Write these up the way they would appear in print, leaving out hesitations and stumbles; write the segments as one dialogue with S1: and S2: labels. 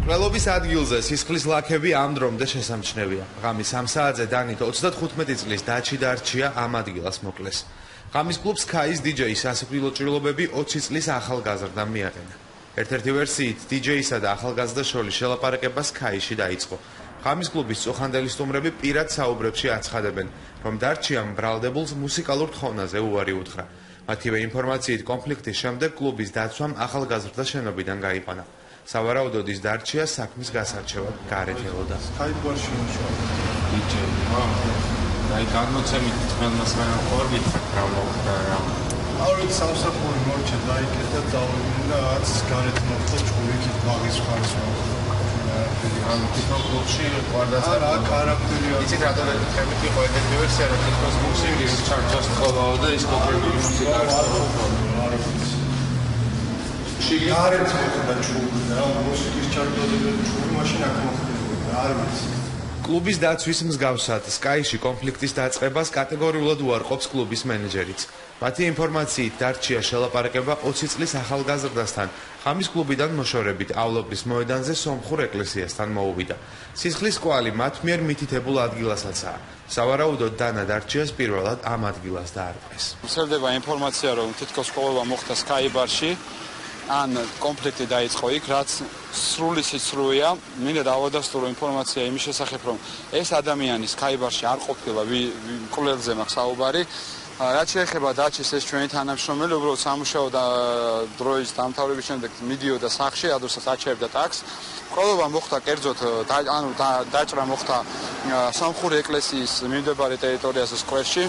S1: მკვლელობის ადგილზე სისხლის ლაქები ამ დრომდე შესამჩნევია. ღამის 3 საათზე დანით 35 წლის დაჩი დარჩია ამ ადგილას მოკლეს. ღამის კლუბ Sky-ის DJ-ის სასიკვდილო ჭრილობები 20 წლის ახალგაზრდამ მიაყენა. ერთ-ერთი ვერსიით DJ-ისა და ახალგაზრდა შორის შელაპარაკება Sky-ში დაიწყო. ღამის კლუბის წუხანდელი სტუმრები პირად საუბრებში აცხადებენ, რომ დარჩიამ ბრალდებულს მუსიკალურ თხოვნაზე უარი უთხრა. მათივე ინფორმაციით კონფლიქტის შემდეგ კლუბის დაცვამ ახალგაზრდა შენობიდან გაიყვანა. სავარაუდოდ ის დარჩია საქმის გასარჩევად გარეთ ელოდა.
S2: Sky-ში მუშაობდა
S3: DJ-ი. აი განმოცემით თმელმასმენან ხორბით რა მოხდა რა.
S2: ავით სამსახური მოჩა დაიკეთა დავიდნენ და რაც გარეთ მოხდა ჭუიქით ბაღის ხარს მოხდა.
S3: ამ თვითონ კლუბში ყარდაცა
S2: კარაქტერია.
S3: იცით რა დავეთქებით იყო ერთ-ერთი ვერსია რომ თვითონ მუსიკი ჩარჯოს თხოვაო და ის კონკრეტული მუსიკა
S2: გარეთ მოხდა ჭუი და მუსიკის ჩარჯოდება ჭუი მაშინ აქ მოხდა არ ვიცი.
S1: კლუბის დაცვის მსგავსად Sky-ში კონფლიქტის დაწყებას კატეგორიულად უარყოფს კლუბის მენეჯერიც. მათი ინფორმაციით დარჩია შელაპარაკება 20 წლის ახალგაზრდასთან. ღამის კლუბიდან მოშორებითავლობის მოედანზე სომხურ ეკლესიასთან მოუვიდა. სისხლის კვალი მათ მიერ მითითებულ ადგილასაც,აა. სავარაუდოდ დანა დარჩიას პირველად ამ ადგილას დაარღვეს.
S4: ვრცელდება ინფორმაცია, რომ თითქოს ყოლობა მოხდა Sky ბარში. ან კონფლიქტი დაიწყო იქ, რაც სრული სიცრუეა. მინდა დავადასტურო ინფორმაცია იმის შესახებ, რომ ეს ადამიანი Sky ბარში არ ყოფილა, მკვლელზე მაქვს საუბარი. რაც შეეხება დაჩის ეს ჩვენი თანამშრომელი, უბრალოდ სამუშაო და დროის დამთავრების შემდეგ მიდიოდა სახლში, ადრესაც აჩერებდა ტაქს. ყოლობა მოხდა კერძოდ, ანუ დაჭრა მოხდა სომხური ეკლესიის მიმდებარე ტერიტორიაზე სკვერში.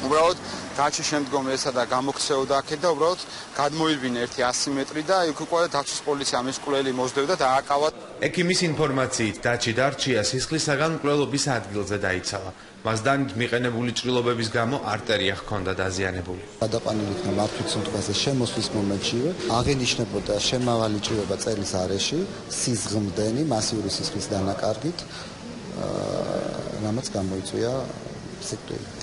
S4: უბრალოდ დაჩის შემდგომ ესადა გამოქცეოდა აქეთ და უბრალოდ გადმოირბინა ერთი 100 მეტრი და იქ უკვე დაცვის პოლიციამ ეს მკვლელი მოსდევდა და დააკავა.
S1: ექიმის ინფორმაციით დაჩი დარჩია სისხლისაგან მკვლელობის ადგილზე დაიცალა. მას დანით მიყენებული ჭრილობების გამო არტერია ჰქონდა დაზიანებული.
S5: გადაყვანილი იქნა მართვის სუნთქვაზე შემოსვლის მომენტშივე აღენიშნებოდა შემავალი ჭრილობა წელის არეში, სიზღმდენი მასიური სისხლის დანაკარგით, რამაც გამოიწვია სიკვდილი.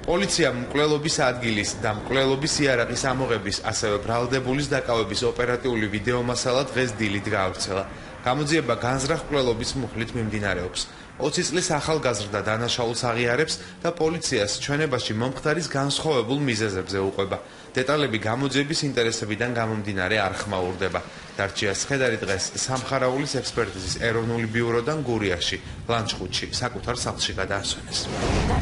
S1: პოლიციამ მკვლელობის ადგილის და მკვლელობის იარაღის ამოღების, ასევე ბრალდებულის დაკავების ოპერატიული ვიდეომასალა დღეს დილით გაავრცელა. გამოძიება განზრახ მკვლელობის მუხლით მიმდინარეობს. 20 წლის ახალგაზრდა დანაშაულს აღიარებს და პოლიციას ჩვენებაში მომხდარის განსხვავებულ მიზეზებზე უყვება. დეტალები გამოძიების ინტერესებიდან გამომდინარე არ ხმაურდება. დარჩიას ცხედარი დღეს სამხარაულის ექსპერტიზის ეროვნული ბიუროდან გურიაში, ლანჩხუთში, საკუთარ სახლში გადაასვენეს.